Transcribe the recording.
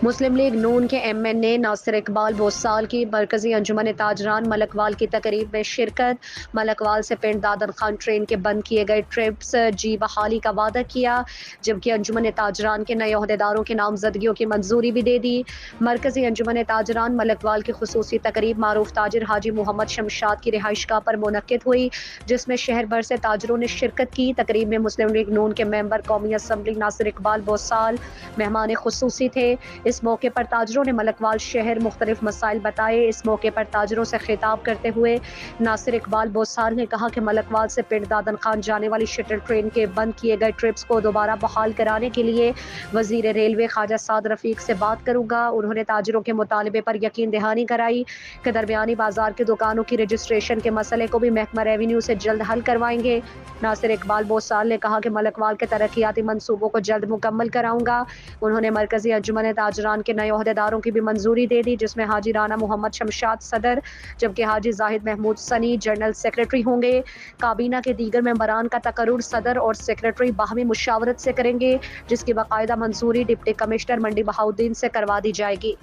مسلم league نون کے M N اے ناصر اقبال بوسال کی مرکزی انجمن تاجران ملکوال کی تقریب میں شرکت۔ ملکوال سے پنڈ دادن خان ٹرین کے بند کیے گئے ٹرپس بحالی کا وعدہ کیا، جبکہ انجمن تاجران کے نئے عہدیداروں کی نامزدگیوں کی منظوری بھی دے دی۔ مرکزی انجمن تاجران ملکوال کی خصوصی تقریب معروف تاجر حاجی محمد شمشاد کی رہائش گاہ پر منعقد ہوئی، جس میں شہر بھر سے تاجروں نے شرکت کی۔ تقریب میں مسلم لیگ نون کے ممبر قومی اسمبلی ناصر اقبال بوسال مہمان خصوصی تھے۔ اس موقع پر تاجروں نے ملکوال شہر مختلف مسائل بتائے۔ اس موقع پر تاجروں سے خطاب کرتے ہوئے ناصر اقبال بوسال نے کہا کہ ملکوال سے پنڈ دادن خان جانے والی شٹل ٹرین کے بند کیے گئے ٹرپس کو دوبارہ بحال کرانے کے لیے وزیر ریلوے خواجہ سعد رفیق سے بات کروں گا۔ انہوں نے تاجروں کے مطالبے پر یقین دہانی کرائی کہ درمیانی بازار کی دکانوں کی رجسٹریشن کے مسئلے کو بھی محکمہ ریونیو سے جلد حل کروائیں گے۔ ناصر اقبال بوسال نے کہا کہ ملکوال کے ترقیاتی منصوبوں کو جلد مکمل کراؤں گا۔ انہوں نے مرکزی انجمن تاجران کے نئے عہدیداروں کی بھی منظوری دے دی، جس میں حاجی رانا محمد شمشاد صدر، جبکہ حاجی زاہد محمود سنی جنرل سیکریٹری ہوں گے۔ کابینہ کے دیگر ممبران کا تقرر صدر اور سیکریٹری باہمی مشاورت سے کریں گے، جس کی باقاعدہ منظوری ڈپٹی کمشنر منڈی بہاؤالدین سے کروا دی جائے گی۔